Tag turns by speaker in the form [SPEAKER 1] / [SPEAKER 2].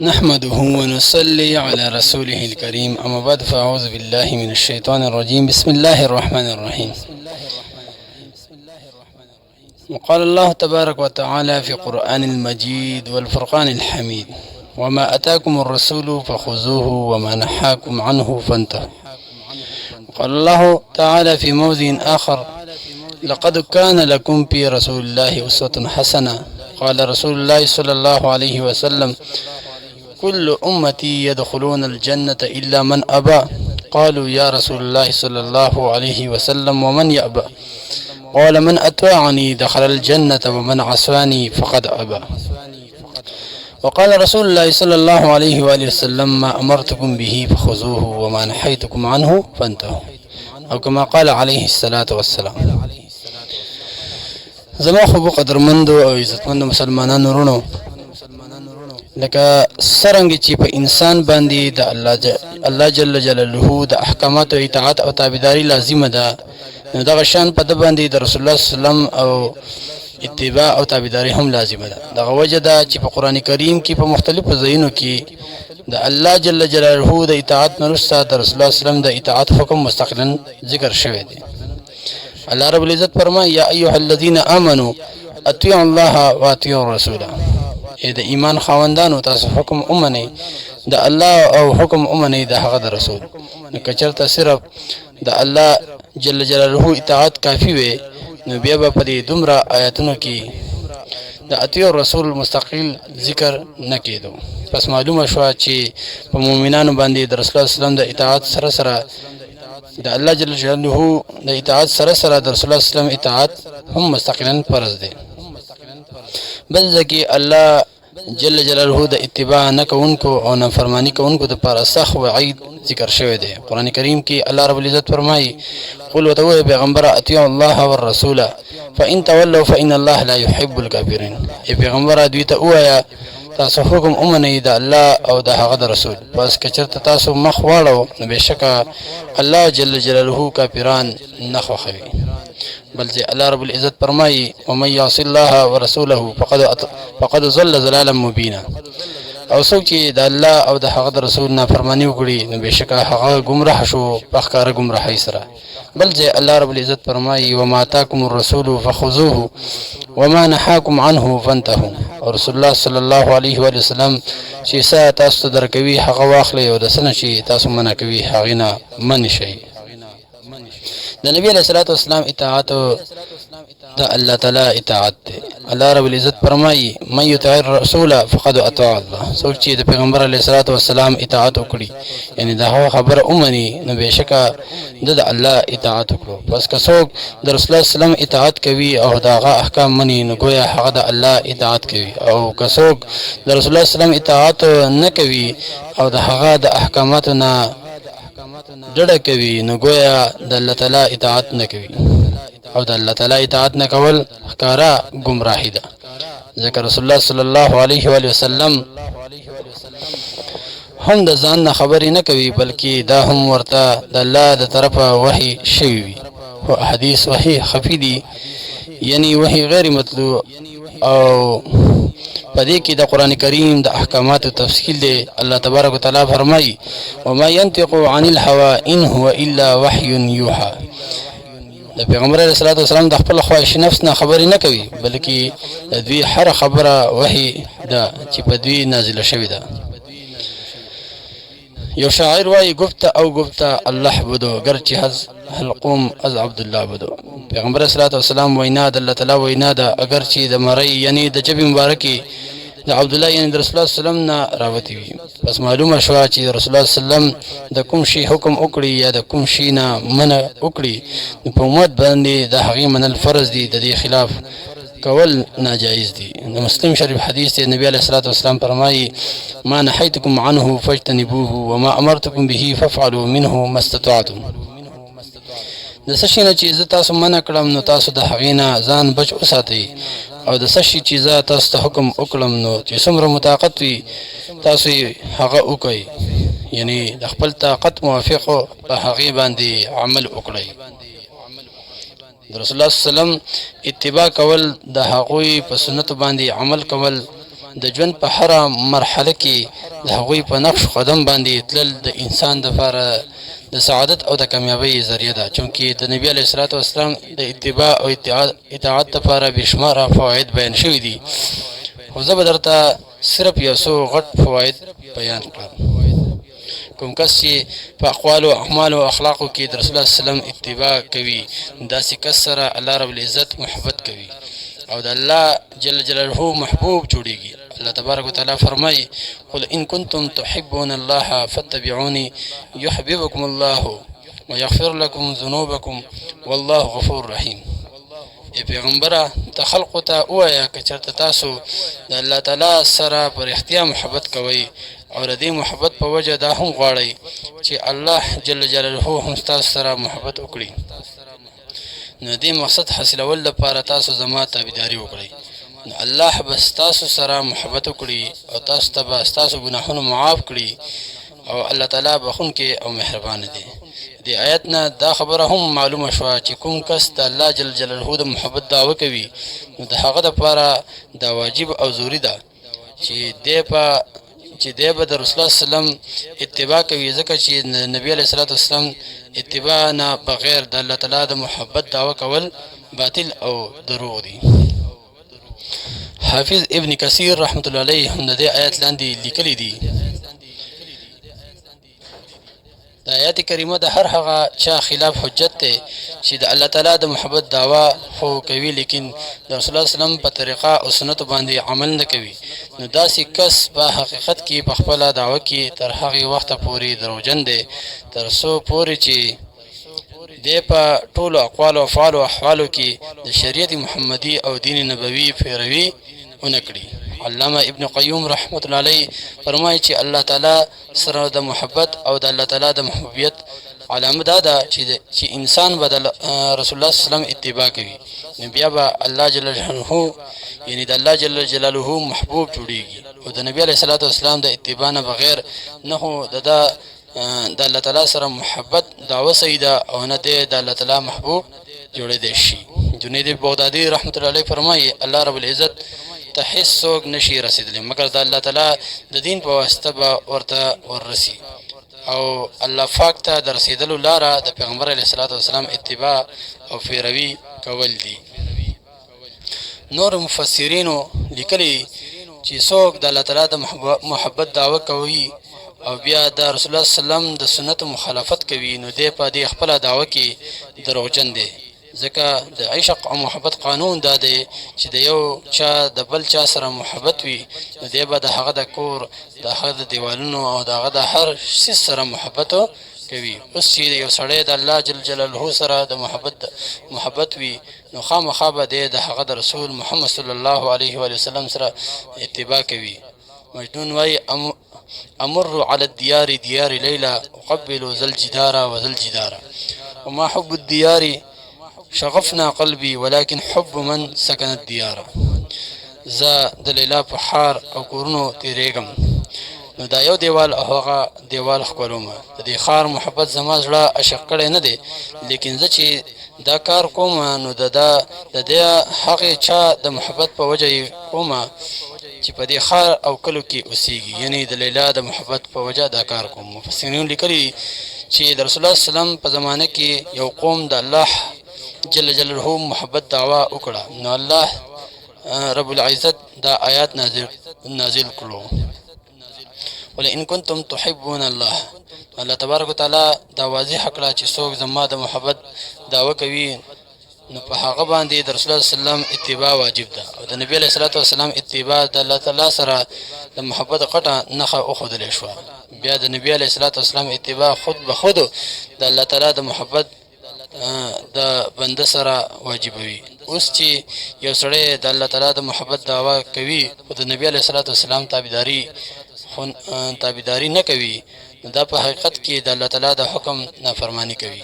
[SPEAKER 1] نحمده ونصلي على رسوله الكريم، أما بعد، فأعوذ بالله من الشيطان الرجيم. بسم الله الرحمن الرحيم. وقال الله تبارك وتعالى في قرآن المجيد والفرقان الحميد: وما أتاكم الرسول فخذوه وما نهاكم عنه فانتهوا. وقال الله تعالى في موضع آخر: لقد كان لكم في رسول الله أسوة حسنة. قال رسول الله صلى الله عليه وسلم: كل أمتي يدخلون الجنة إلا من أبى. قالوا: يا رسول الله صلى الله عليه وسلم ومن يأبى؟ قال: من أطاعني دخل الجنة ومن عصاني فقد أبى. وقال رسول الله صلى الله عليه وآله وسلم: ما أمرتكم به فخذوه وما نهيتكم عنه فانتهوا، أو كما قال عليه الصلاة والسلام. زما خو قدرمندو او عزتمندو مسلمانانو ورونو، لکه څرنګه چې په انسان باندې د الله جل جلاله د احکاماتو اطاعت او تابعداري لازمه ده، نو دغه شان په د باندې د رسول الله صلی الله علیه وسلم او اتباع او تابعداري هم لازمه ده. دغه وجه ده چې په قران کریم کې په مختلفو ځایونو کې د الله جل جلاله د اطاعت نه وروسته د رسول الله صلی الله علیه وسلم د اطاعت حکم مستقلا ذکر شوی دی. الله رب العزت فرمایي: یا ایها الذین آمنوا اطیعوا الله واطیعوا الرسول. د ایمان خاوندانو، تاسو حکم اومنئ د الله او حکم اومنئ د هغه د رسول. نو که چېرته صرف د الله جل جلاله اطاعت کافي وي، نو بیا به په دې دومره آیاتونو کې د اطیعوا الرسول مستقل ذکر نه کېدو. پس معلومه شوه چې په مؤمنانو باندې د رسول الله صلی الله علیه وسلم د اطاعت سره سره د الله جل جلاله د اطاعت سره سره د رسول الله صلی الله علیه وسلم اطاعت هم مستقلا فرض دی. بل ځکه الله جل جلاله د اتباع نه کوونکو او نافرمانی کوونکو د پر سخت وعید ذکر شوی دی. قرآن کریم کې الله رب العزت فرمایي: قل وتوه پیغمبر اطیعوا الله والرسول فان تولوا فان الله لا يحب الكافرين. ای پیغمبر دوی ته وایا تاسو حکم اومنئ د الله او د هغه د رسول، پس که چېرته تاسو مخ واړو نو بېشکه الله جل جلاله کافران نه خوښوي. بل ځای الله رب العزت فرمایي: ومن یعص الله ورسوله فقد ضل ضلالا مبینا. او څوک چې د الله او د هغه د رسول نافرماني وکړي نو بېشکه هغه ګمراه شو په ښکاره ګمراهۍ سره. بل ځای الله رب العزت فرمایي: وما آتاکم الرسول فخذوه وما نهاکم عنه فانتهوا. او رسول الله صلی الله علیه و وسلم چې څه تاسو ته درکوي هغه واخلئ، او د څه نه چې تاسو منع کوي هغې نه منع شئ. د نبی علیه الصلاة والسلام اطاعت د الله تعالی اطاعت دی. الله رب العزت فرمایي: من یطع الرسول فقد اطاع الله. څوک چې د پیغمبر علیه الصلاة والسلام اطاعت وکړي، یعنی د هغه خبره اومني، نو بېشکه د الله اطاعت وکړو. پس که څوک د رسول الله صلی الله علیه وسلم اطاعت کوي او د هغه احکام مني، نو گویا هغه د الله اطاعت کوي. او که څوک د رسول الله صلی الله علیه وسلم اطاعت نه کوي او د هغه د احکاماتو نه ډډه کوي، نو گویا د الله تعالی اطاعت نه کوي. او د الله تعالی اطاعت نه کول ښکاره ګمراهي ده. ځکه رسول الله صلی الله علیه و وسلم هم د ځان نه خبرې نه کوي، بلکې دا هم ورته د الله د طرفه وحی شوي وي. خو احادیث وحی خفي دي، یعنی وحی غیر مطلوع، او په دې کې د قرآن کریم د احکاماتو تفصیل دی. الله تبارک وتعالی فرمایي: وما ينطق عن الهوى ان هو الا وحی یوحى. د پیغمبر علیه الصلاة والسلام د خپل خواهش نفس نه خبرې نه کوي، بلکې د دوی هر خبره وحی ده چې په دوی نازله شوې ده. یو شاعر وایي: گفت او گفت الله بدو گرچه از حلقوم از عبدالله بدو. پیغمبر علیه الصلاة والسلام وینا د الله تعالی وینا ده، اگرچې د مرۍ یعنی د ژبې مبارکې د عبدالله یعنی د رسول الله صلی الله علیه وسلم نه راوتې وي. پس معلومه شوه چې رسول الله صلی الله علیه وسلم د کوم شي حکم وکړي یا د کوم شي نه منع وکړي، نو په امت باندې د هغې منل فرض دي، د دې خلاف کول ناجایز دي. د مسلم شریف حدیث دی، نبی علیه الصلاة والسلام فرمایي: ما نهیتکم عنه فاجتنبوه وما امرتکم به فافعلوا منه ما استطعتم. د څه شي نه چې زه تاسو منع کړم، نو تاسو د هغې نه ځان بچ وساتئ، او د څه شي چې زه تاسو ته حکم وکړم، نو چې څومره مطاقت وي تاسو یې هغه وکړئ، یعنی د خپل طاقت موافق په هغې باندې عمل وکړئ. رسول الله صلی الله علیه وسلم اتباع کول، د هغوی په سنت باندې عمل کول، د ژوند په هره مرحله کې د هغوی په نقش قدم باندې تلل د انسان دپاره د سعادت او د کامیابۍ ذریعه ده، چونکې د نبي علیه الصلاة والسلام د اتباع او اطاعت دپاره بېشماره فواید بیان شوي دي، خو زه به درته صرف یو څو غټ فواید بیان کړم. کوم کس چې په اقوالو او اعمالو او اخلاقو کې د رسول الله صلی الله علیه وسلم اتباع کوي، داسې کس سره الله رب العزت محبت کوي او د الله جل جلاله محبوب جوړیږي. الله تبارک وتعالی فرمایي: قل ان کنتم تحبون الله فاتبعوني يحببكم الله ويغفر لكم ذنوبكم والله غفور رحیم. ای پیغمبره ته خلقو ته ووایه که چېرته تاسو د الله تعالی سره په رښتیا محبت کوئ او د دې محبت په وجه دا هم غواړئ چې الله جل جلاله هم ستاسو سره محبت وکړي، نو دې مقصد حاصلول لپاره تاسو زما تابعداري وکړئ، نو الله به ستاسو سره محبت وکړي او تاسو ته به ستاسو ګناهونه معاف کړي او الله تعالی بخونکی او مهربانه دی. دې آیت نه دا خبره هم معلومه شوه چې کوم کس د الله جل جلاله د محبت دعوه کوي، نو د هغه دپاره دا واجب او ضروري ده چې دی به د رسول الله صلی الله علیه وسلم اتباع کوي، ځکه چې نبي علیه الصلاة والسلام اتباع نه بغیر د الله تعالی د محبت دعوه کول باطل او دروغ دي. حافظ ابن کثیر رحمت الله علیه هم د دې آیت لاندې لیکلی دي: د آیات کریمه د هر هغه چا خلاف حجت دی چې د الله تعالی د محبت دعوه خو کوي لیکن د رسول الله صلی الله علیه وسلم په طریقه او سنتو باندې عمل نه کوي، نو داسې کس په حقیقت کې په خپله دعوه کې تر هغې وخته پورې دروغجن دی تر څو پورې چې دی په ټولو اقوالو او افعالو او احوالو کې د شریعت محمدي او دین نبوي پیروي ونه کړي. علامه ابن قیم رحمت الله علیه فرمایي چې الله تعالی سره د محبت او د الله تعالی د محبوبیت علامه دا ده چې انسان به د رسول الله صلی الله علیه وسلم اتباع کوي، نو بیا به الله جل جلاله یعنی د الله جل جلاله محبوب جوړیږي او د نبی علیه الصلاة والسلام د اتباع نه بغیر نه خو د الله تعالی سره محبت دعوه صحیح ده او نه دی د الله تعالی محبوب جوړېدی شي. جنید بغدادي رحمت الله علیه فرمایي: الله رب العزت ته هیڅ څوک نشي رسېدلی مګر د الله تعالی د دین په واسطه به ورته وررسي، او الله پاک ته د رسېدلو لاره د پیغمبر علیه الصلاة والسلام اتباع او پیروي کول دي. نور مفسرینو لیکلي چې څوک د الله تعالی د محبت دعوه کوي او بیا د رسول الله صلی الله علیه وسلم د سنتو مخالفت کوي، نو دی په دې خپله دعوه کې دروغجن دی، ځکه د عشق او محبت قانون دا دی چې د یو چا د بل چا سره محبت وي، نو دی به د هغه د کور د هغه د دیوالونو او د هغه د هر څیز سره محبت کوي. اوس چې یو سړی د الله جل جلاله سره د محبت وي، نو خامخا به دی د هغه د رسول محمد صلی الله علیه و وسلم سره اتباع کوي. مجنون وایي: امر على الديار ديار ليلى اقبل ذا الجدار وذا الجدار وما حب الديار شغفنا قلبي ولكن حب من سكن الديار. زه د لیلا په ښار او کورونو تیریږم، نو دا یو دیوال او هغه دیوال ښکلومه، د دې ښار محبت زما زړه عشق کړی نه دی، لیکن زه چې دا کار کوم نو د دې هغې چا د محبت په وجه یې کومه چې په دې ښار او کلو کې اوسیږي، یعنی د لیلا د محبت په وجه دا کار کوم. مفسرین لیکلي چې د رسول الله صلی الله علیه وسلم په زمانه کې یو قوم د الله جل جلاله محبت دعوه وکړه، نو الله رب العزت دا آیات نازل کړو: قل ان کنتم تحبون الله. الله تبارک وتعالی دا واضح کړه چې څوک زما د محبت دعوه کوي نو په هغه باندې د رسول الله صلی الله علیه وسلم اتباع واجب ده، او د نبی علیه الصلاة والسلام اتباع د الله تعالی سره د محبت غټه نښه وښودلی شوه. بیا د نبی علیه الصلاة والسلام اتباع خود به خود د الله تعالی د محبت د بنده سره واجبوي. اوس چې یو سړی د الله تعالی د محبت دعوه کوي خو د نبی علیه الصلاة والسلام تابعداري نه کوي، نو دا په حقیقت کې د الله تعالی د حکم نافرمانی کوي.